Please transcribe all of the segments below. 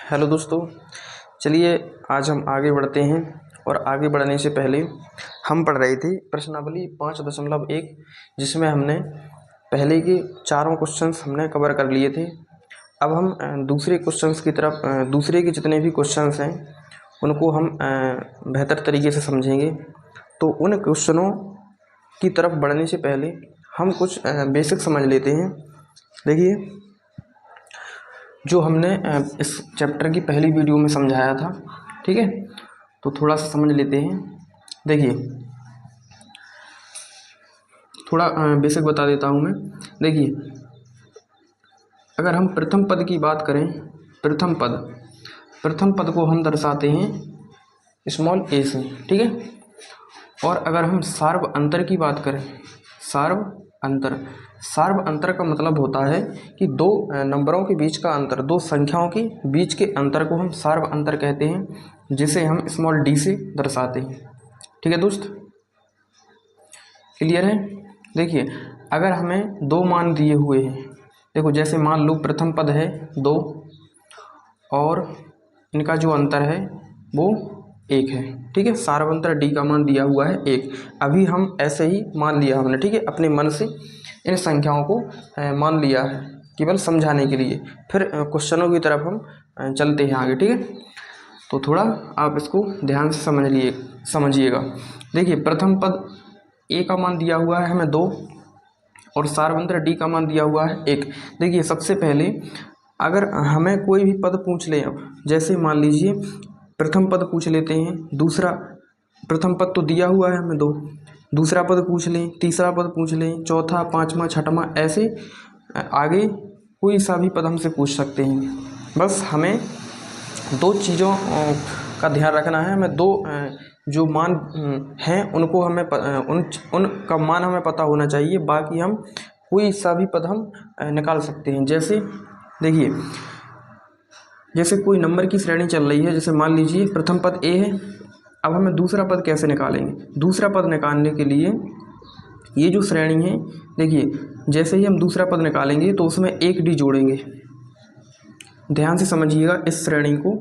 Hello दोस्तों, चलिए आज हम आगे बढ़ते हैं। और आगे बढ़ने से पहले हम पढ़ रहे थे प्रश्नावली 5.1, जिसमें हमने पहले के चारों क्वेश्चंस हमने कवर कर लिए थे। अब हम दूसरे क्वेश्चंस की तरफ दूसरे के जितने भी क्वेश्चंस हैं उनको हम बेहतर तरीके से समझेंगे। तो उन क्वेश्चनों की तरफ बढ़ने से पहले हम कुछ बेसिक समझ लेते हैं। देखिए, जो हमने इस चैप्टर की पहली वीडियो में समझाया था, ठीक है, तो थोड़ा सा समझ लेते हैं। देखिए, थोड़ा बेसिक बता देता हूँ मैं। देखिए, अगर हम प्रथम पद की बात करें, प्रथम पद को हम दर्शाते हैं स्मॉल ए से, ठीक है। और अगर हम सार्व अंतर की बात करें, सार्व अंतर का मतलब होता है कि दो नंबरों के बीच का अंतर, दो संख्याओं के बीच के अंतर को हम सार्व अंतर कहते हैं, जिसे हम स्मॉल डी से दर्शाते हैं। ठीक है दोस्त, क्लियर है। देखिए, अगर हमें दो मान दिए हुए हैं, देखो जैसे मान लो प्रथम पद है 2 और इनका जो अंतर है वो 1 है, ठीक है। सार्वंतर डी का मान दिया हुआ है 1। अभी हम ऐसे ही मान लिया हमने, ठीक है, अपने मन से इन संख्याओं को मान लिया है केवल समझाने के लिए। फिर क्वेश्चनों की तरफ हम चलते हैं आगे, ठीक है। तो थोड़ा आप इसको ध्यान से समझिएगा। देखिए, प्रथम पद ए का मान दिया हुआ है हमें 2 और सार्वंत्र डी का मान दिया हुआ है 1। देखिए, सबसे पहले अगर हमें कोई भी पद पूछ लें, अब जैसे मान लीजिए प्रथम पद पूछ लेते हैं, दूसरा प्रथम पद तो दिया हुआ है हमें 2, दूसरा पद पूछ लें, तीसरा पद पूछ लें, चौथा, पाँचवा, छठवां, ऐसे आगे कोई सा भी पद हमसे पूछ सकते हैं। बस हमें दो चीज़ों का ध्यान रखना है। हमें दो जो मान हैं उनको हमें उनका मान हमें पता होना चाहिए। बाकी हम कोई सा भी पद हम निकाल सकते हैं। जैसे देखिए, जैसे कोई नंबर की श्रेणी चल रही है, जैसे मान लीजिए प्रथम पद ए है। अब हमें दूसरा पद कैसे निकालेंगे? दूसरा पद निकालने के लिए ये जो श्रेणी है, देखिए जैसे ही हम दूसरा पद निकालेंगे तो उसमें 1 डी जोड़ेंगे। ध्यान से समझिएगा इस श्रेणी को।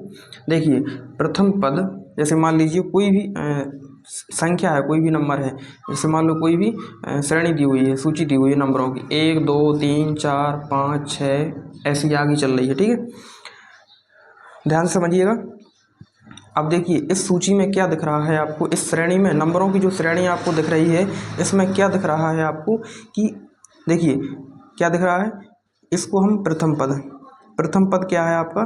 देखिए, प्रथम पद जैसे मान लीजिए कोई भी संख्या है, कोई भी नंबर है, जैसे मान लो कोई भी श्रेणी दी हुई है, सूची दी हुई है नंबरों की, 1 2 3 4 5 6 ऐसी आगे चल रही है, ठीक है। ध्यान से समझिएगा। अब देखिए, इस सूची में क्या दिख रहा है आपको? इस श्रेणी में नंबरों की जो श्रेणी आपको दिख रही है, इसमें क्या दिख रहा है आपको कि देखिए क्या दिख रहा है? इसको हम प्रथम पद क्या है आपका?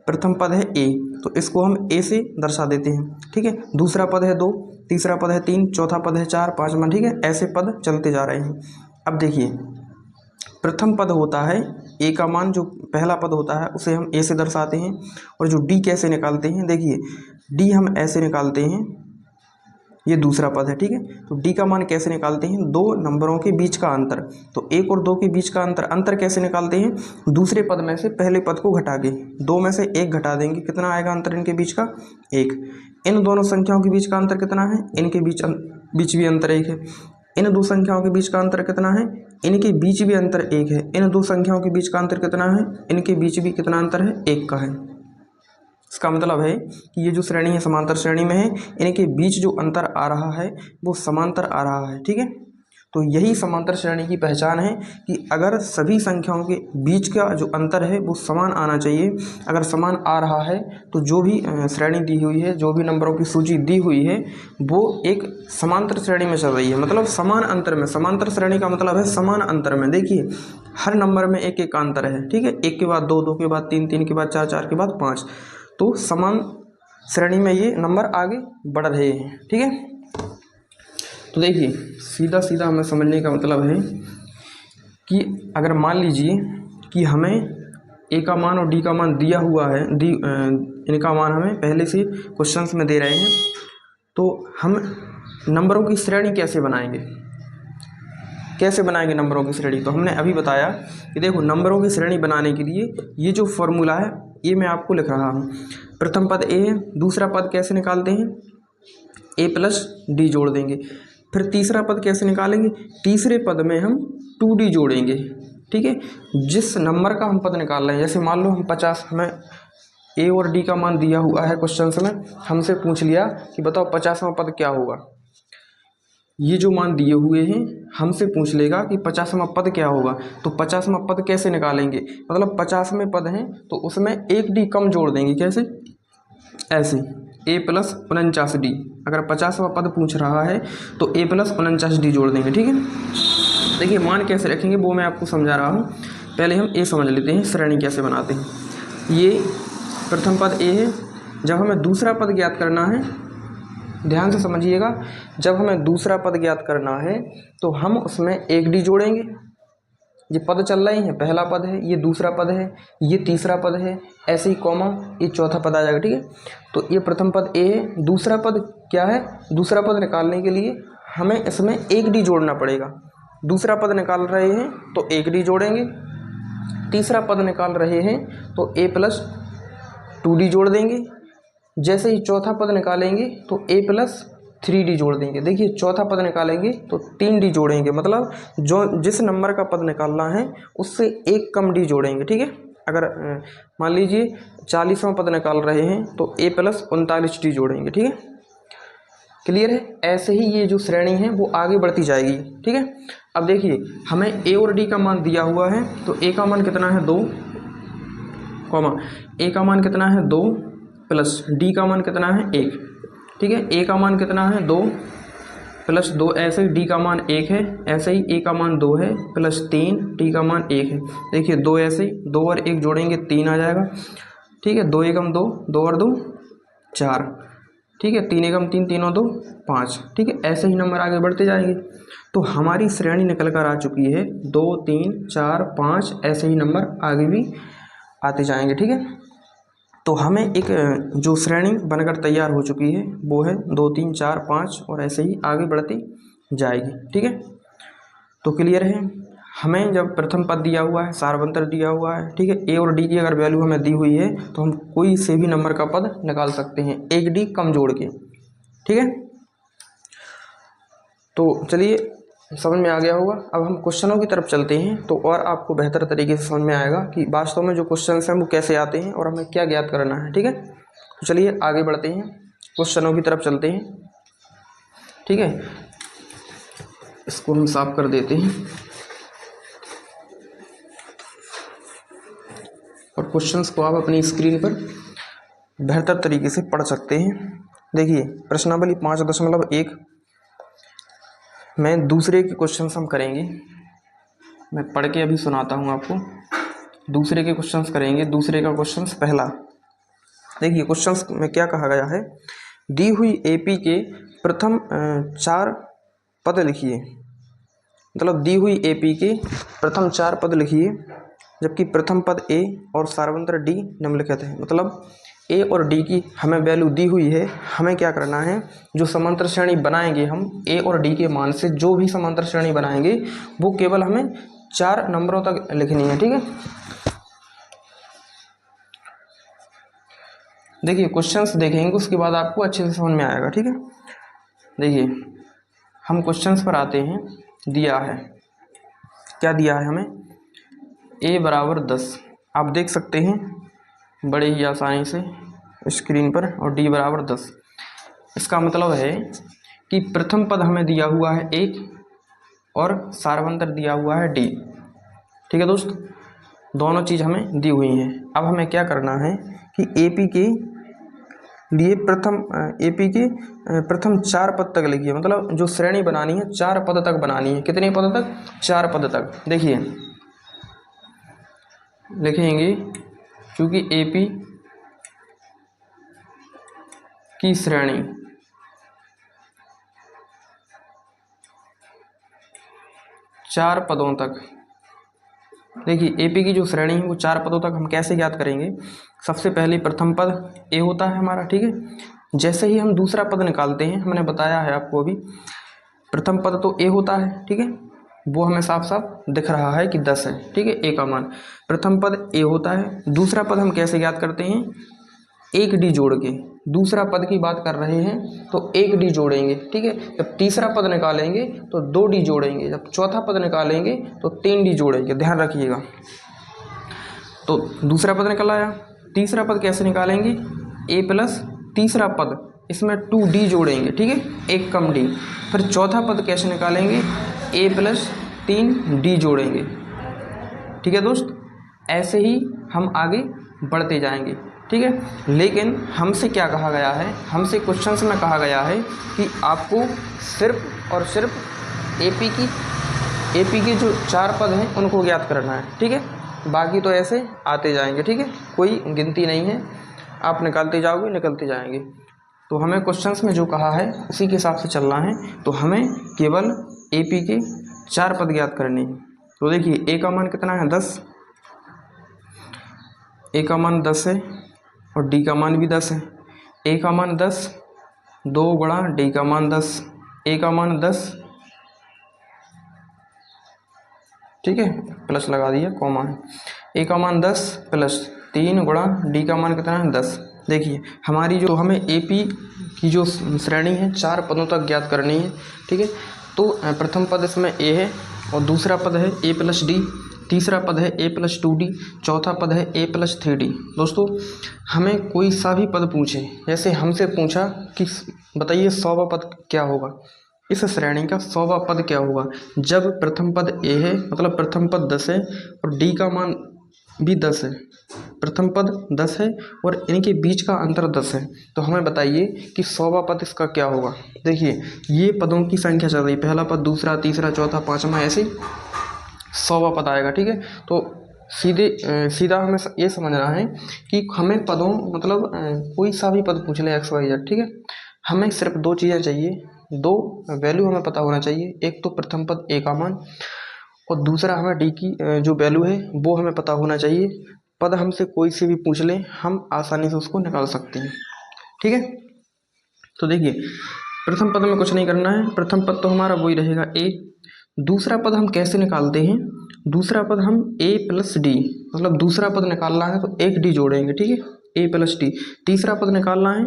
प्रथम पद है ए, तो इसको हम ए से दर्शा देते हैं, ठीक है। दूसरा पद है 2, तीसरा पद है 3, चौथा पद है 4, पाँचवा, ठीक है, ऐसे पद चलते जा रहे हैं। अब देखिए, प्रथम पद होता है ए का मान, जो पहला पद होता है उसे हम ए से दर्शाते हैं। और जो डी कैसे निकालते हैं? देखिए, डी हम ऐसे निकालते हैं, ये दूसरा पद है, ठीक है। तो डी का मान कैसे निकालते हैं? दो नंबरों के बीच का अंतर, तो 1 और 2 के बीच का अंतर कैसे निकालते हैं? दूसरे पद में से पहले पद को घटा के 2 में से 1 घटा देंगे, कितना आएगा अंतर इनके बीच का? 1। इन दोनों संख्याओं के बीच का अंतर कितना है? इनके बीच भी अंतर 1 है। इन दो संख्याओं के बीच का अंतर कितना है? इनके बीच भी अंतर 1 है। इन दो संख्याओं के बीच का अंतर कितना है? इनके बीच भी कितना अंतर है? 1 का है। इसका मतलब है कि ये जो श्रेणी है समांतर श्रेणी में है, इनके बीच जो अंतर आ रहा है वो समांतर आ रहा है, ठीक है। तो यही समांतर श्रेणी की पहचान है कि अगर सभी संख्याओं के बीच का जो अंतर है वो समान आना चाहिए। अगर समान आ रहा है तो जो भी श्रेणी दी हुई है, जो भी नंबरों की सूची दी हुई है, वो एक समांतर श्रेणी में चल रही है, मतलब समान अंतर में। समांतर श्रेणी का मतलब है समान अंतर में। देखिए, हर नंबर में 1 1 का अंतर है, ठीक है। 1 के बाद 2, 2 के बाद 3, 3 के बाद 4, 4 के बाद 5, तो समान श्रेणी में ये नंबर आगे बढ़ रहे हैं, ठीक है। तो देखिए, सीधा सीधा हमें समझने का मतलब है कि अगर मान लीजिए कि हमें ए का मान और डी का मान दिया हुआ है, इनका मान हमें पहले से क्वेश्चंस में दे रहे हैं, तो हम नंबरों की श्रेणी कैसे बनाएंगे नंबरों की श्रेणी? तो हमने अभी बताया कि देखो, नंबरों की श्रेणी बनाने के लिए ये जो फॉर्मूला है ये मैं आपको लिख रहा हूँ। प्रथम पद ए है, दूसरा पद कैसे निकालते हैं? ए प्लस डी जोड़ देंगे। फिर तीसरा पद कैसे निकालेंगे? तीसरे पद में हम 2d जोड़ेंगे, ठीक है। जिस नंबर का हम पद निकाल रहे हैं, जैसे मान लो हम 50, हमें ए और डी का मान दिया हुआ है क्वेश्चन में, हमसे पूछ लिया कि बताओ 50वां पद क्या होगा। ये जो मान दिए हुए हैं हमसे पूछ लेगा कि 50वां पद क्या होगा, तो 50वां पद कैसे निकालेंगे, मतलब 50वें पद हैं तो उसमें एक डी कम जोड़ देंगे। कैसे? ऐसे a प्लस 49d, अगर 50वां पद पूछ रहा है तो a प्लस 49d जोड़ देंगे। ठीक है, देखिए मान कैसे रखेंगे वो मैं आपको समझा रहा हूँ। पहले हम a समझ लेते हैं, श्रेणी कैसे बनाते हैं। ये प्रथम पद a है। जब हमें दूसरा पद ज्ञात करना है, ध्यान से समझिएगा, जब हमें दूसरा पद ज्ञात करना है तो हम उसमें एक डी जोड़ेंगे। ये पद चल रहे हैं, पहला पद है, ये दूसरा पद है, ये तीसरा पद है, ऐसे ही कॉमा ये चौथा पद आ जाएगा। ठीक है, तो ये प्रथम पद ए है। दूसरा पद क्या है? दूसरा पद निकालने के लिए हमें इसमें एक डी जोड़ना पड़ेगा। दूसरा पद निकाल रहे हैं तो एक डी जोड़ेंगे, तीसरा पद निकाल रहे हैं तो a प्लस 2d जोड़ देंगे। जैसे ही चौथा पद निकालेंगे तो a प्लस 3d जोड़ देंगे। देखिए चौथा पद निकालेंगे तो 3d जोड़ेंगे, मतलब जो जिस नंबर का पद निकालना है उससे एक कम डी जोड़ेंगे। ठीक है, अगर मान लीजिए 40वां पद निकाल रहे हैं तो a प्लस 39d जोड़ेंगे। ठीक है, क्लियर है? ऐसे ही ये जो श्रेणी है वो आगे बढ़ती जाएगी। ठीक है, अब देखिए हमें a और d का मान दिया हुआ है, तो a का मान कितना है 2, कॉमा a का मान कितना है 2 प्लस d का मान कितना है 1। ठीक है, a का मान कितना है 2 प्लस 2, ऐसे ही d का मान 1 है, ऐसे ही a का मान 2 है प्लस 3, d का मान 1 है। देखिए 2 ऐसे ही 2 और 1 जोड़ेंगे 3 आ जाएगा। ठीक है, 2 एकम 2, 2 और 2 4। ठीक है, 3 एकम 3, 3 और 2 5। ठीक है, ऐसे ही नंबर आगे बढ़ते जाएंगे। तो हमारी श्रेणी निकल कर आ चुकी है 2 3 4 5, ऐसे ही नंबर आगे भी आते जाएंगे। ठीक है, तो हमें एक जो श्रेणी बनकर तैयार हो चुकी है वो है 2 3 4 5, और ऐसे ही आगे बढ़ती जाएगी। ठीक है, तो क्लियर है? हमें जब प्रथम पद दिया हुआ है, सारवंतर दिया हुआ है, ठीक है, ए और डी की अगर वैल्यू हमें दी हुई है तो हम कोई से भी नंबर का पद निकाल सकते हैं एक डी कम जोड़ के। ठीक है, तो चलिए समझ में आ गया होगा। अब हम क्वेश्चनों की तरफ चलते हैं तो और आपको बेहतर तरीके से समझ में आएगा कि वास्तव में जो क्वेश्चन हैं वो कैसे आते हैं और हमें क्या ज्ञात करना है। ठीक है, तो चलिए आगे बढ़ते हैं, क्वेश्चनों की तरफ चलते हैं। ठीक है, इसको हम साफ कर देते हैं और क्वेश्चंस को आप अपनी स्क्रीन पर बेहतर तरीके से पढ़ सकते हैं। देखिए प्रश्नावली 5.1 में दूसरे के क्वेश्चंस हम करेंगे। मैं पढ़ के अभी सुनाता हूँ आपको। दूसरे के क्वेश्चंस करेंगे। दूसरे का क्वेश्चंस पहला, देखिए क्वेश्चंस में क्या कहा गया है। दी हुई एपी के प्रथम 4 पद लिखिए, मतलब दी हुई एपी के प्रथम 4 पद लिखिए, जबकि प्रथम पद ए और सारवंतर डी निम्नलिखित है। मतलब ए और डी की हमें वैल्यू दी हुई है, हमें क्या करना है, जो समांतर श्रेणी बनाएंगे हम ए और डी के मान से जो भी समांतर श्रेणी बनाएंगे वो केवल हमें 4 नंबरों तक लिखनी है। ठीक है, देखिए क्वेश्चंस देखेंगे उसके बाद आपको अच्छे से समझ में आएगा। ठीक है, देखिए हम क्वेश्चंस पर आते हैं। दिया है, क्या दिया है हमें, a बराबर 10, आप देख सकते हैं बड़े ही आसानी से स्क्रीन पर, और d बराबर 10। इसका मतलब है कि प्रथम पद हमें दिया हुआ है 1 और सारवंतर दिया हुआ है d। ठीक है दोस्त, दोनों चीज़ हमें दी हुई हैं। अब हमें क्या करना है कि एपी के लिए प्रथम 4 पद तक लिखिए, मतलब जो श्रेणी बनानी है 4 पद तक बनानी है। कितने पद तक? 4 पद तक। देखिए लिखेंगे, क्योंकि एपी की श्रेणी चार पदों तक, देखिए एपी की जो श्रेणी है वो 4 पदों तक हम कैसे ज्ञात करेंगे। सबसे पहले प्रथम पद ए होता है हमारा। ठीक है, जैसे ही हम दूसरा पद निकालते हैं, हमने बताया है आपको अभी, प्रथम पद तो ए होता है। ठीक है, वो हमें साफ साफ दिख रहा है कि 10 है। ठीक है, ए का मान, प्रथम पद ए होता है। दूसरा पद हम कैसे ज्ञात करते हैं, एक डी जोड़ के। दूसरा पद की बात कर रहे हैं तो एक डी जोड़ेंगे। ठीक है, जब तीसरा पद निकालेंगे तो 2 डी जोड़ेंगे, जब चौथा पद निकालेंगे तो 3 डी जोड़ेंगे। ध्यान रखिएगा। तो दूसरा पद निकल आया, तीसरा पद कैसे निकालेंगे, ए प्लस तीसरा पद इसमें 2d जोड़ेंगे, ठीक है, एक कम डी। फिर चौथा पद कैसे निकालेंगे, ए प्लस 3d जोड़ेंगे, ठीक है दोस्त। ऐसे ही हम आगे बढ़ते जाएंगे, ठीक है। लेकिन हमसे क्या कहा गया है, हमसे क्वेश्चंस में कहा गया है कि आपको सिर्फ और सिर्फ एपी की जो 4 पद हैं उनको ज्ञात करना है, ठीक है। बाकी तो ऐसे आते जाएंगे, ठीक है, कोई गिनती नहीं है, आप निकालते जाओगे निकलते जाएंगे। तो हमें क्वेश्चंस में जो कहा है उसी के हिसाब से चलना है। तो हमें केवल एपी के 4 पद ज्ञात करने हैं। तो देखिए ए का मान कितना है 10, ए का मान 10 है और डी का मान भी 10 है। ए का मान 10, 2 गुणा डी का मान 10, ए का मान 10, ठीक है, प्लस लगा दिया, कॉमा है। ए का मान 10 प्लस 3 गुणा डी का मान कितना है 10। देखिए हमारी जो हमें एपी की जो श्रेणी है 4 पदों तक ज्ञात करनी है, ठीक है। तो प्रथम पद इसमें ए है और दूसरा पद है ए प्लस डी, तीसरा पद है ए प्लस 2d, चौथा पद है ए प्लस 3d। दोस्तों हमें कोई सा भी पद पूछे, जैसे हमसे पूछा कि बताइए 100वां पद क्या होगा, इस श्रेणी का 100वां पद क्या होगा, जब प्रथम पद ए है मतलब प्रथम पद 10 है और डी का मान भी 10 है, प्रथम पद 10 है और इनके बीच का अंतर 10 है। तो हमें बताइए कि 100वां पद इसका क्या होगा। देखिए ये पदों की संख्या चल रही, पहला पद, दूसरा, तीसरा, चौथा, पाँचवा, ऐसे 100वां पद आएगा, ठीक है। तो सीधा हमें ये समझना है कि हमें पदों मतलब कोई सा भी पद पूछ ले एक्स वाई जेड, ठीक है, हमें सिर्फ 2 चीज़ें चाहिए, 2 वैल्यू हमें पता होना चाहिए। एक तो प्रथम पद ए का मान और दूसरा हमें डी की जो वैल्यू है वो हमें पता होना चाहिए। पद हमसे कोई से भी पूछ लें हम आसानी से उसको निकाल सकते हैं, ठीक है। तो देखिए प्रथम पद में कुछ नहीं करना है, प्रथम पद तो हमारा वही रहेगा ए। दूसरा पद हम कैसे निकालते हैं, दूसरा पद हम ए प्लस डी, मतलब दूसरा पद निकालना है तो एक डी जोड़ेंगे, ठीक है, ए प्लस डी। तीसरा पद निकालना है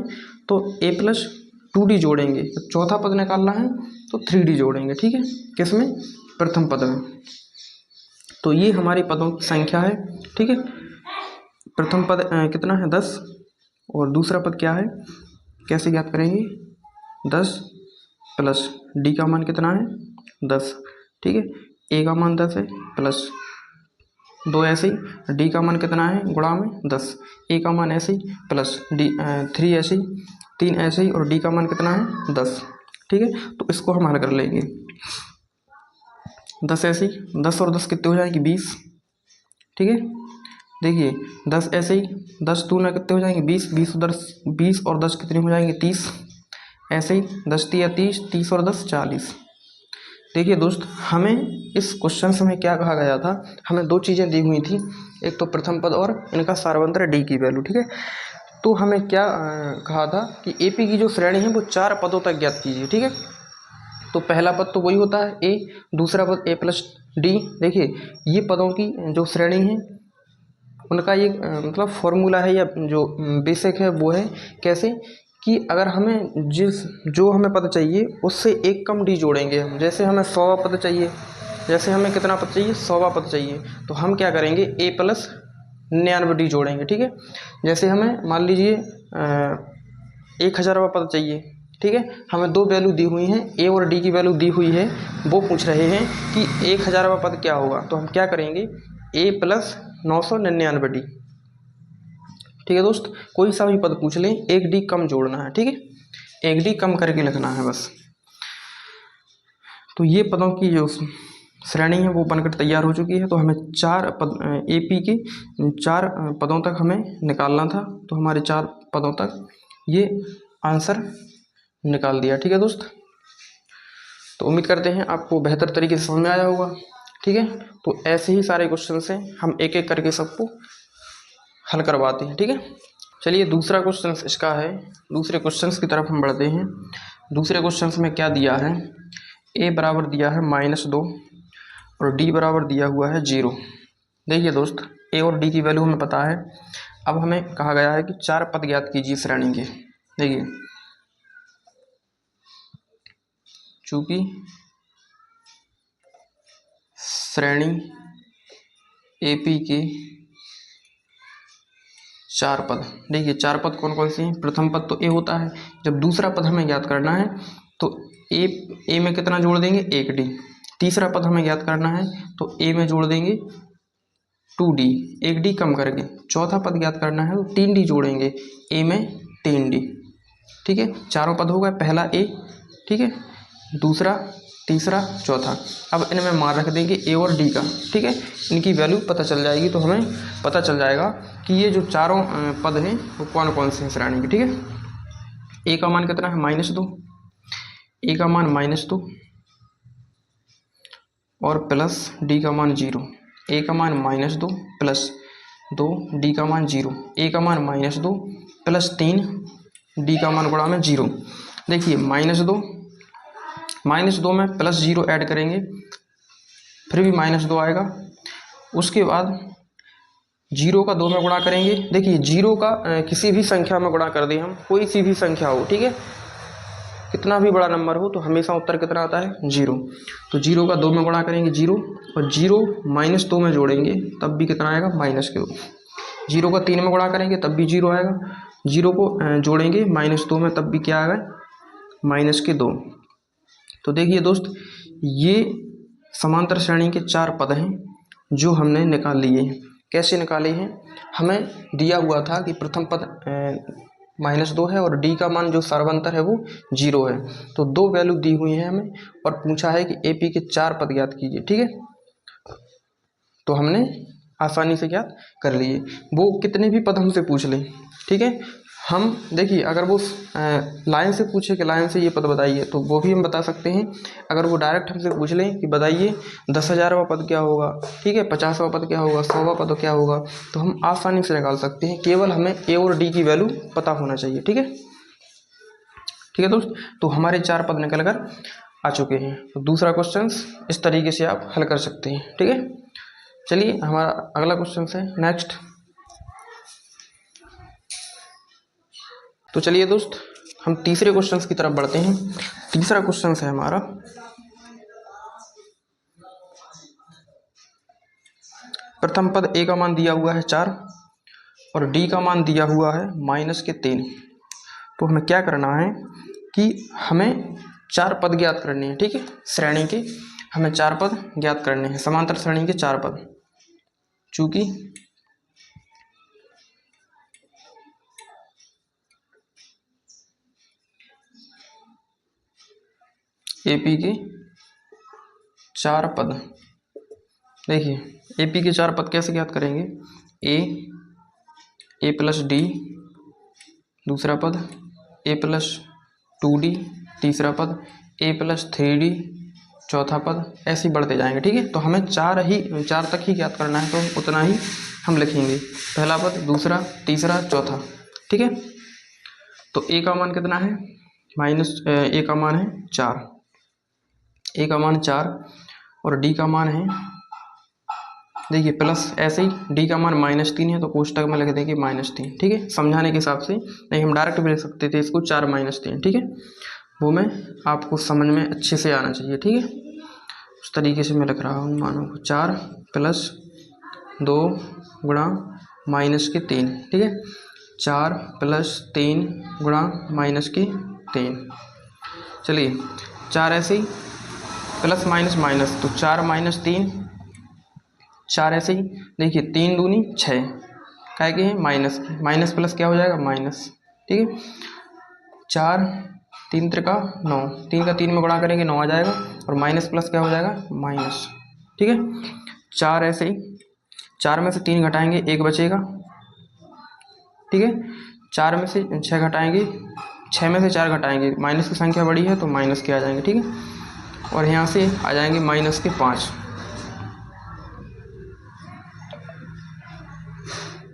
तो ए प्लस 2d जोड़ेंगे। तो चौथा पद निकालना है तो 3d जोड़ेंगे, ठीक है, किसमें, प्रथम पद में। तो ये हमारी पदों की संख्या है, ठीक है। प्रथम पद कितना है 10 और दूसरा पद क्या है, कैसे ज्ञात करेंगे, 10 प्लस डी का मान कितना है 10, ठीक है, ए का मान 10 है प्लस 2 ऐसे ही, डी का मान कितना है गुणा में 10, ए का मान ऐसे ही प्लस डी 3 ऐसे ही, 3 ऐसे ही और डी का मान कितना है 10, ठीक है। तो इसको हम हल कर लेंगे, 10 ऐसे ही, 10 और 10 कितने हो जाएंगे 20, ठीक है। देखिए 10 ऐसे ही, 10 दूना कितने हो जाएंगे 20, 20 और 10 कितने हो जाएंगे 30, ऐसे ही 10 तिया 30, 30 और 10 40। देखिए दोस्त हमें इस क्वेश्चन में क्या कहा गया था, हमें 2 चीज़ें दी हुई थी, एक तो प्रथम पद और इनका सारवंतर डी की वैल्यू, ठीक है। तो हमें क्या कहा था कि एपी की जो श्रेणी है वो 4 पदों तक ज्ञात कीजिए, ठीक है। तो पहला पद तो वही होता है ए, दूसरा पद ए प्लस डी। देखिए ये पदों की जो श्रेणी है उनका ये मतलब फॉर्मूला है या जो बेसिक है वो है कैसे कि अगर हमें जो हमें पद चाहिए उससे एक कम डी जोड़ेंगे हम। जैसे हमें 100वां पद चाहिए, जैसे हमें कितना पद चाहिए 100वां पद चाहिए, तो हम क्या करेंगे ए प्लस 99 डी जोड़ेंगे, ठीक है। जैसे हमें मान लीजिए 1000वां पद चाहिए, ठीक है, हमें 2 वैल्यू दी हुई हैं, ए और डी की वैल्यू दी हुई है, वो पूछ रहे हैं कि 1000वां पद क्या होगा। तो हम क्या करेंगे ए प्लस 999 डी, ठीक है दोस्त। कोई सा भी पद पूछ लें एक डी कम जोड़ना है, ठीक है, एक डी कम करके लिखना है बस। तो ये पदों की जो श्रेणी है वो बनकर तैयार हो चुकी है। तो हमें 4 पद एपी के 4 पदों तक हमें निकालना था, तो हमारे 4 पदों तक ये आंसर निकाल दिया, ठीक है दोस्त। तो उम्मीद करते हैं आपको बेहतर तरीके से समझ में आया होगा, ठीक है। तो ऐसे ही सारे क्वेश्चन से हम एक एक करके सबको हल करवाते हैं, ठीक है। चलिए दूसरा क्वेश्चन इसका है, दूसरे क्वेश्चन की तरफ हम बढ़ते हैं। दूसरे क्वेश्चन में क्या दिया है, ए बराबर दिया है -2 और डी बराबर दिया हुआ है 0। देखिए दोस्त ए और डी की वैल्यू हमें पता है। अब हमें कहा गया है कि 4 पद ज्ञात कीजिए श्रेणी के। देखिए चूंकि श्रेणी एपी के चार पद। देखिए चार पद कौन कौन से हैं, प्रथम पद तो ए होता है। जब दूसरा पद हमें ज्ञात करना है तो ए में कितना जोड़ देंगे, 1d। तीसरा पद हमें ज्ञात करना है तो ए में जोड़ देंगे 2d, 1d कम करके। चौथा पद ज्ञात करना है तो 3d जोड़ेंगे, ए में 3d। ठीक है, चारों पद हो गए, पहला ए, ठीक है, दूसरा, तीसरा, चौथा। अब इनमें मान रख देंगे ए और डी का। ठीक है, इनकी वैल्यू पता चल जाएगी तो हमें पता चल जाएगा कि ये जो चारों पद हैं वो कौन कौन से हैं श्रेणी के। ठीक है, ए का मान कितना है, -2, ए का मान -2 और प्लस डी का मान 0। ए का मान -2 प्लस 2, डी का मान 0। ए का मान -2 प्लस 3, डी का मान गुणा में 0। देखिए -2 में प्लस 0 ऐड करेंगे फिर भी -2 आएगा। उसके बाद 0 का 2 में गुणा करेंगे। देखिए 0 का किसी भी संख्या में गुणा कर दें हम, कोई सी भी संख्या हो, ठीक है, कितना भी बड़ा नंबर हो तो हमेशा उत्तर कितना आता है, 0। तो 0 का 2 में गुणा करेंगे 0, और 0 -2 में जोड़ेंगे तब भी कितना आएगा, -2। 0 का 3 में गुणा करेंगे तब भी 0 आएगा। 0 को जोड़ेंगे -2 में तब भी क्या आएगा, -2। तो देखिए दोस्त, ये समांतर श्रेणी के 4 पद हैं जो हमने निकाल लिए हैं। कैसे निकाले हैं, हमें दिया हुआ था कि प्रथम पद -2 है और डी का मान जो सर्वांतर है वो 0 है। तो 2 वैल्यू दी हुई है हमें और पूछा है कि एपी के 4 पद ज्ञात कीजिए। ठीक है, तो हमने आसानी से ज्ञात कर लिए। वो कितने भी पद हमसे पूछ लें, ठीक है, हम देखिए अगर वो लाइन से पूछे कि लाइन से ये पद बताइए तो वो भी हम बता सकते हैं। अगर वो डायरेक्ट हमसे पूछ लें कि बताइए 10,000वां पद क्या होगा, ठीक है, 50वां पद क्या होगा, 100वां पद क्या होगा, तो हम आसानी से निकाल सकते हैं। केवल हमें ए और डी की वैल्यू पता होना चाहिए। ठीक है, ठीक है दोस्त, तो हमारे 4 पद निकल कर आ चुके हैं। तो दूसरा क्वेश्चन इस तरीके से आप हल कर सकते हैं। ठीक है, चलिए हमारा अगला क्वेश्चन है नेक्स्ट। तो चलिए दोस्त, हम तीसरे क्वेश्चन की तरफ बढ़ते हैं। तीसरा क्वेश्चन है हमारा, प्रथम पद ए का मान दिया हुआ है 4 और डी का मान दिया हुआ है -3। तो हमें क्या करना है कि हमें 4 पद ज्ञात करने हैं। ठीक है, श्रेणी के हमें 4 पद ज्ञात करने हैं, समांतर श्रेणी के 4 पद। चूंकि एपी के 4 पद, देखिए एपी के 4 पद कैसे ज्ञात करेंगे, ए प्लस डी दूसरा पद, ए प्लस 2d तीसरा पद, ए प्लस 3d चौथा पद, ऐसे ही बढ़ते जाएंगे। ठीक है, तो हमें 4 तक ही ज्ञात करना है तो उतना ही हम लिखेंगे, पहला पद, दूसरा, तीसरा, चौथा। ठीक है, तो ए का मान कितना है, ए का मान है 4, ए का मान 4 और डी का मान है, देखिए प्लस, ऐसे ही डी का मान -3 है तो कोष्टक में लिख देंगे -3। ठीक है, समझाने के हिसाब से, नहीं हम डायरेक्ट भी लिख सकते थे इसको 4 -3। ठीक है, वो मैं आपको समझ में अच्छे से आना चाहिए। ठीक है, उस तरीके से मैं लिख रहा हूँ मानो को 4 + 2 गुणा -3। ठीक है, 4 + 3 गुणा -3। चलिए 4 ऐसे ही प्लस माइनस माइनस, तो 4 - 3, 4 ऐसे ही, देखिए 3 दूनी 6, क्या के हैं, माइनस प्लस क्या हो जाएगा, माइनस। ठीक है, 4 3 त्रिका 9, 3 का 3 में गुणा करेंगे 9 आ जाएगा और माइनस प्लस क्या हो जाएगा, माइनस। ठीक है, 4 ऐसे ही, 4 में से 3 घटाएंगे 1 बचेगा। ठीक है, 4 में से 6 घटाएंगे, 6 में से 4 घटाएंगे, माइनस की संख्या बड़ी है तो माइनस के आ जाएंगे। ठीक है, और यहाँ से आ जाएंगे -5।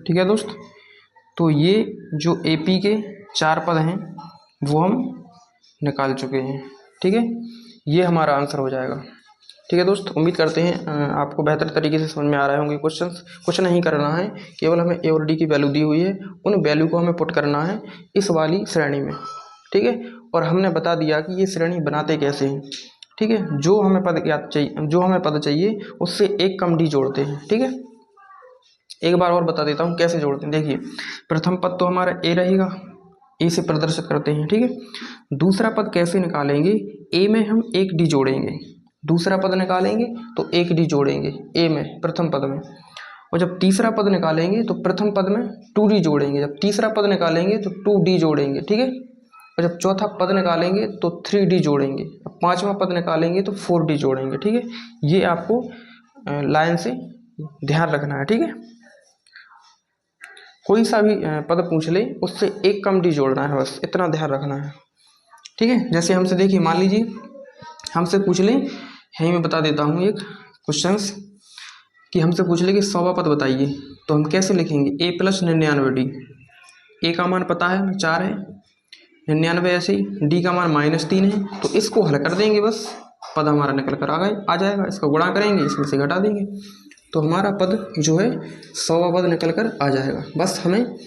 ठीक है दोस्त, तो ये जो एपी के 4 पद हैं वो हम निकाल चुके हैं। ठीक है, ये हमारा आंसर हो जाएगा। ठीक है दोस्त, उम्मीद करते हैं आपको बेहतर तरीके से समझ में आ रहे होंगे क्वेश्चंस। कुछ नहीं करना है, केवल हमें ए और डी की वैल्यू दी हुई है, उन वैल्यू को हमें पुट करना है इस वाली श्रेणी में। ठीक है, और हमने बता दिया कि ये श्रेणी बनाते कैसे हैं। ठीक है, जो हमें पद चाहिए उससे एक कम डी जोड़ते हैं। ठीक है, एक बार और बता देता हूँ कैसे जोड़ते हैं। देखिए प्रथम पद तो हमारा ए रहेगा, ए से प्रदर्शित करते हैं, ठीक है। दूसरा पद कैसे निकालेंगे, ए में हम एक डी जोड़ेंगे, दूसरा पद निकालेंगे तो एक डी जोड़ेंगे ए में, प्रथम पद में। और जब तीसरा पद निकालेंगे तो प्रथम पद में 2d जोड़ेंगे, जब तीसरा पद निकालेंगे तो 2d जोड़ेंगे, ठीक है। और जब चौथा पद निकालेंगे तो 3d जोड़ेंगे, अब पांचवा पद निकालेंगे तो 4d जोड़ेंगे, ठीक है। ये आपको लाइन से ध्यान रखना है, ठीक है। कोई सा भी पद पूछ ले उससे एक कम डी जोड़ना है, बस इतना ध्यान रखना है, ठीक है। जैसे हमसे देखिए, मान लीजिए हमसे पूछ ले, यहीं मैं बता देता हूँ एक क्वेश्चंस कि हमसे पूछ ले कि 100वां पद बताइए, तो हम कैसे लिखेंगे, a + 99d। a का मान पता है 4 है, 99 ऐसे ही, d का मान -3 है, तो इसको हल कर देंगे, बस पद हमारा निकल कर आ जाएगा। इसको गुणा करेंगे, इसमें से घटा देंगे, तो हमारा पद जो है 100वां पद निकल कर आ जाएगा। बस हमें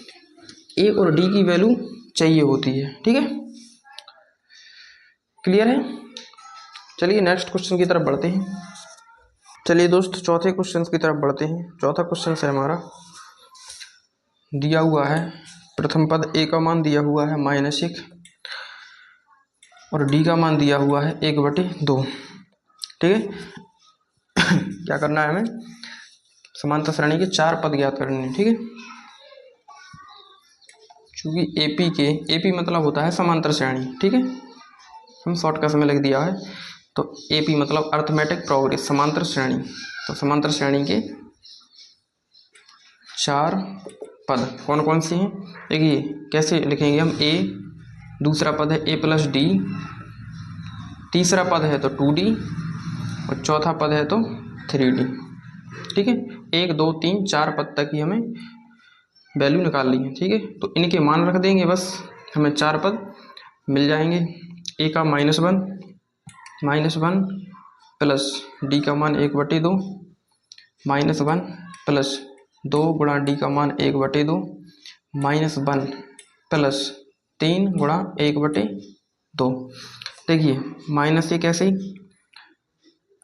a और d की वैल्यू चाहिए होती है, ठीक है। क्लियर है। चलिए नेक्स्ट क्वेश्चन की तरफ बढ़ते हैं। चलिए दोस्त चौथे क्वेश्चन की तरफ बढ़ते हैं। चौथा क्वेश्चन है हमारा, दिया हुआ है प्रथम पद a का मान दिया हुआ है -1 और d का मान दिया हुआ है 1/2, ठीक है। क्या करना है हमें, समांतर श्रेणी के 4 पद ज्ञात करने हैं, ठीक है। चूंकि AP मतलब होता है समांतर श्रेणी, ठीक है, हम शॉर्टकट में लिख दिया है। तो AP मतलब अर्थमेटिक प्रोग्रेस, समांतर श्रेणी। तो समांतर श्रेणी के 4 पद कौन कौन से हैं, देखिए कैसे लिखेंगे हम, a, दूसरा पद है a + d, तीसरा पद है तो 2d और चौथा पद है तो 3d, ठीक है। 1 2 3 4 पद तक ही हमें वैल्यू निकाल ली है, ठीक है। तो इनके मान रख देंगे, बस हमें 4 पद मिल जाएंगे। a का -1 प्लस d का मान 1/2 -1 प्लस 2 गुणा d का मान 1/2 -1 प्लस 3 गुणा 1/2। देखिए -1 कैसे,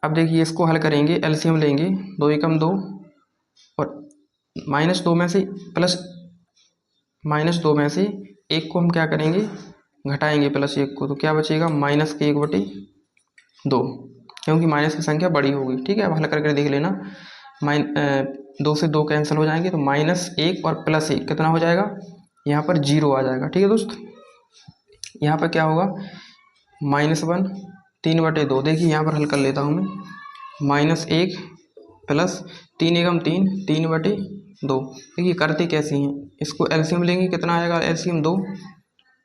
अब देखिए इसको हल करेंगे, एलसीएम लेंगे, 2 एकम 2 और -2 में से प्लस -2 में से 1 को हम क्या करेंगे, घटाएंगे +1 को, तो क्या बचेगा -1/2, क्योंकि माइनस की संख्या बड़ी होगी, ठीक है। अब हल करके देख लेना, 2 से 2 कैंसिल हो जाएंगे, तो -1 और +1 कितना हो जाएगा, यहाँ पर 0 आ जाएगा, ठीक है दोस्त। यहाँ पर क्या होगा, -1 3/2, देखिए यहाँ पर हल कर लेता हूँ मैं, -1 प्लस 3 एकम 3 3/2। देखिए करते कैसे हैं, इसको एलसीएम लेंगे, कितना आएगा एलसीएम 2,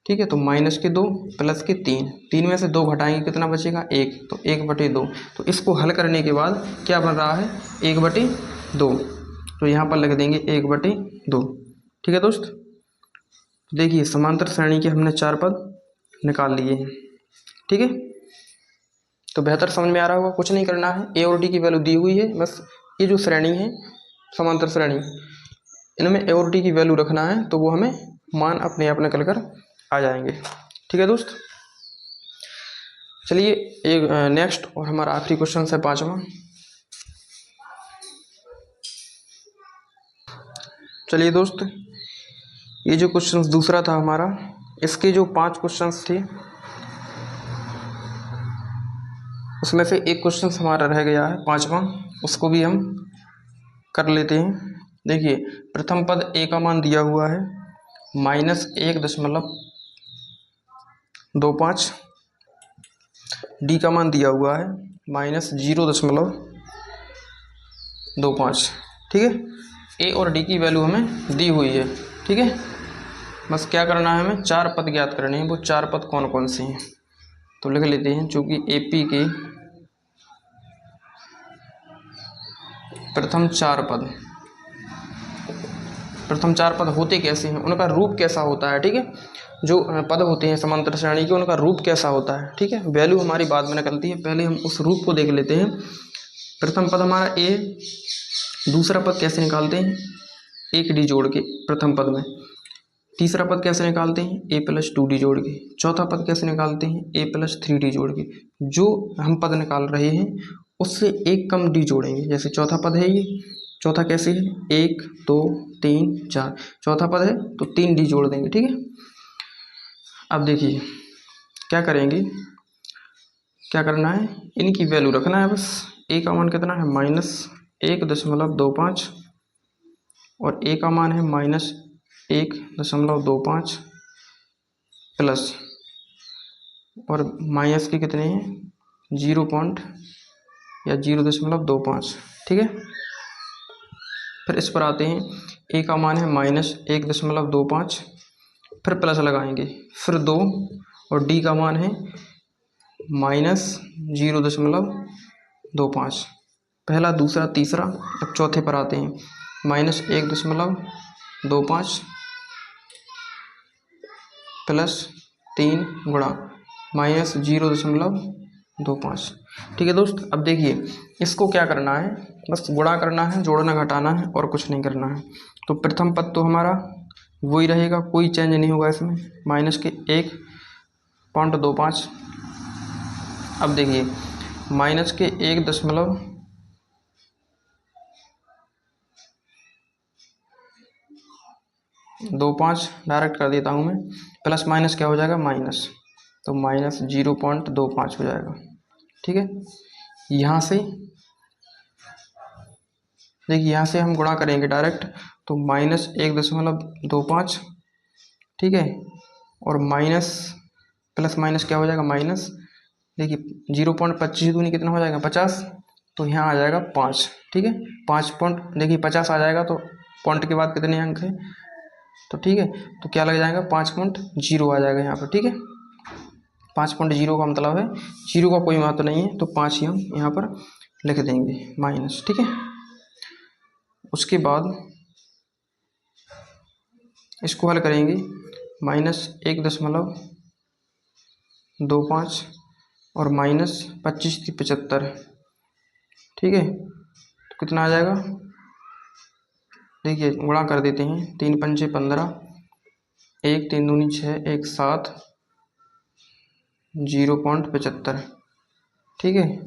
ठीक है। तो -2 प्लस 3 में से 2 घटाएंगे, कितना बचेगा 1, तो 1/2। तो इसको हल करने के बाद क्या बन रहा है 1/2, तो यहाँ पर लिख देंगे 1/2, ठीक है दोस्त। देखिए समांतर श्रेणी के हमने 4 पद निकाल लिए हैं, ठीक है। तो बेहतर समझ में आ रहा होगा, कुछ नहीं करना है, a और d की वैल्यू दी हुई है, बस ये जो श्रेणी है समांतर श्रेणी, इनमें a और d की वैल्यू रखना है, तो वो हमें मान अपने आप निकल कर आ जाएंगे, ठीक है दोस्त। चलिए एक नेक्स्ट और हमारा आखिरी क्वेश्चन है 5वां। चलिए दोस्त ये जो क्वेश्चन दूसरा था हमारा, इसके जो 5 क्वेश्चंस थे उसमें से एक क्वेश्चन हमारा रह गया है 5वां, उसको भी हम कर लेते हैं। देखिए प्रथम पद a का मान दिया हुआ है -1.25, d का मान दिया हुआ है -0.25, ठीक है। a और d की वैल्यू हमें दी हुई है, ठीक है। बस क्या करना है, हमें 4 पद ज्ञात करने हैं, वो 4 पद कौन कौन से हैं, तो लिख लेते हैं। चूँकि AP के प्रथम 4 पद होते कैसे हैं, उनका रूप कैसा होता है, ठीक है। जो पद होते हैं समांतर श्रेणी के, उनका रूप कैसा होता है, ठीक है। वैल्यू हमारी बाद में निकलती है, पहले हम उस रूप को देख लेते हैं। प्रथम पद हमारा a, दूसरा पद कैसे निकालते हैं, 1d जोड़ के प्रथम पद में। तीसरा पद कैसे निकालते हैं, a + 2d जोड़ के। चौथा पद कैसे निकालते हैं, a + 3d जोड़ के। जो हम पद निकाल रहे हैं उससे एक कम d जोड़ेंगे, जैसे चौथा पद है ये, चौथा कैसे है, 1 2 3 4, चौथा पद है तो 3 डी जोड़ देंगे, ठीक है। अब देखिए क्या करेंगे, क्या करना है, इनकी वैल्यू रखना है बस। ए का मान कितना है, -1.25 और ए का मान है -1.25 प्लस, और माइनस के कितने हैं 0.25, ठीक है। फिर इस पर आते हैं, ए का मान है -1.25, फिर प्लस लगाएंगे, फिर 2, और डी का मान है -0.25, पहला दूसरा तीसरा। अब चौथे पर आते हैं, -1.25 प्लस 3 गुणा -0.25, ठीक है दोस्त। अब देखिए इसको क्या करना है, बस गुणा करना है, जोड़ना घटाना है, और कुछ नहीं करना है। तो प्रथम पद तो हमारा वही रहेगा, कोई चेंज नहीं होगा इसमें, -1.25। अब देखिए -1.25 डायरेक्ट कर देता हूँ मैं, प्लस माइनस क्या हो जाएगा, माइनस, तो -0.25 हो जाएगा, ठीक है। यहाँ से देखिए, यहाँ से हम गुणा करेंगे डायरेक्ट, तो -1.25, ठीक है, और माइनस प्लस माइनस क्या हो जाएगा, माइनस। देखिए 0.25 दूनी कितना हो जाएगा, 50, तो यहाँ आ जाएगा 5, ठीक है। 5 पॉइंट, देखिए 50 आ जाएगा तो पॉइंट के बाद कितने अंक हैं, तो ठीक है, तो क्या लग जाएगा, 5.0 आ जाएगा यहाँ पर, ठीक है। 5.0 का मतलब है 0 का कोई महत्व नहीं है, तो 5 ही हम यहाँ पर लिख देंगे माइनस, ठीक है। उसके बाद इसको हल करेंगे, -1.25 और -25 की 75, ठीक है, तो कितना आ जाएगा, देखिए गुणा कर देते हैं, 3 पंचे 15, 1 3 दूनी 6, 1 7, 0.75, ठीक है,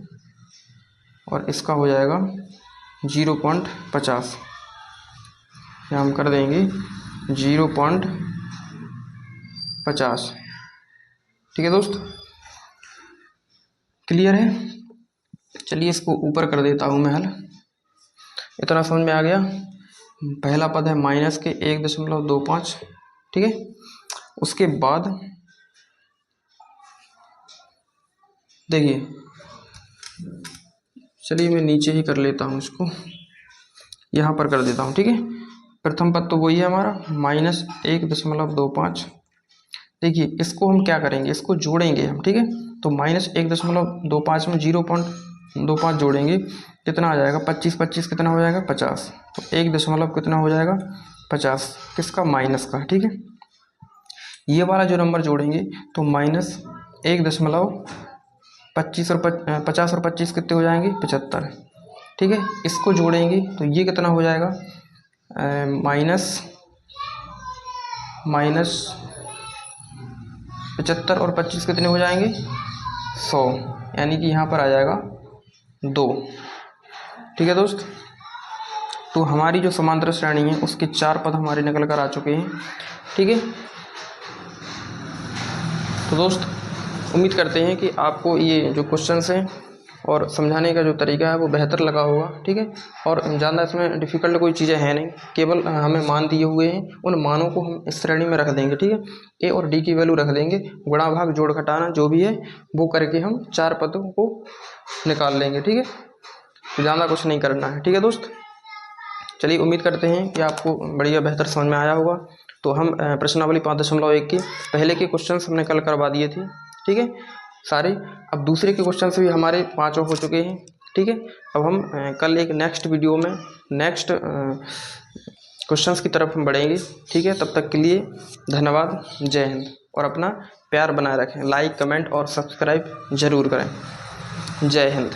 और इसका हो जाएगा 0.50, यहाँ हम कर देंगे 0.50, ठीक है दोस्त, क्लियर है। चलिए इसको ऊपर कर देता हूँ मैं हल, इतना समझ में आ गया। पहला पद है -1.25, ठीक है। उसके बाद देखिए, चलिए मैं नीचे ही कर लेता हूँ, इसको यहाँ पर कर देता हूँ, ठीक है। प्रथम पद तो वही है हमारा -1.25। देखिए इसको हम क्या करेंगे, इसको जोड़ेंगे हम, ठीक है। तो -1.25 में 0.25 जोड़ेंगे, कितना आ जाएगा, 25 कितना हो जाएगा, 50, तो 1 दशमलव कितना हो जाएगा, 50, किसका, माइनस का, ठीक है। ये वाला जो नंबर जोड़ेंगे तो -1.25 और 50 और 25 कितने हो जाएंगे, 75, ठीक है। इसको जोड़ेंगे तो ये कितना हो जाएगा, माइनस 75 और 25 कितने हो जाएंगे, 100, यानी कि यहाँ पर आ जाएगा 2, ठीक है दोस्त। तो हमारी जो समांतर श्रेणी है उसके 4 पद हमारे निकल कर आ चुके हैं, ठीक है। तो दोस्त उम्मीद करते हैं कि आपको ये जो क्वेश्चंस हैं और समझाने का जो तरीका है वो बेहतर लगा होगा, ठीक है। और ज़्यादा इसमें डिफ़िकल्ट कोई चीज़ें हैं नहीं, केवल हमें मान दिए हुए हैं, उन मानों को हम इस श्रेणी में रख देंगे, ठीक है। ए और डी की वैल्यू रख देंगे, गुणा भाग जोड़ घटाना जो भी है वो करके हम 4 पदों को निकाल लेंगे, ठीक है। तो ज़्यादा कुछ नहीं करना है, ठीक है दोस्त। चलिए उम्मीद करते हैं कि आपको बढ़िया बेहतर समझ में आया होगा। तो हम प्रश्नावली 5.1 की पहले के क्वेश्चन हमने कल करवा दिए थे, ठीक है सारे। अब दूसरे के क्वेश्चन भी हमारे 5 हो चुके हैं, ठीक है। अब हम कल एक नेक्स्ट वीडियो में नेक्स्ट क्वेश्चंस की तरफ हम बढ़ेंगे, ठीक है। तब तक के लिए धन्यवाद, जय हिंद, और अपना प्यार बनाए रखें, लाइक कमेंट और सब्सक्राइब जरूर करें, जय हिंद।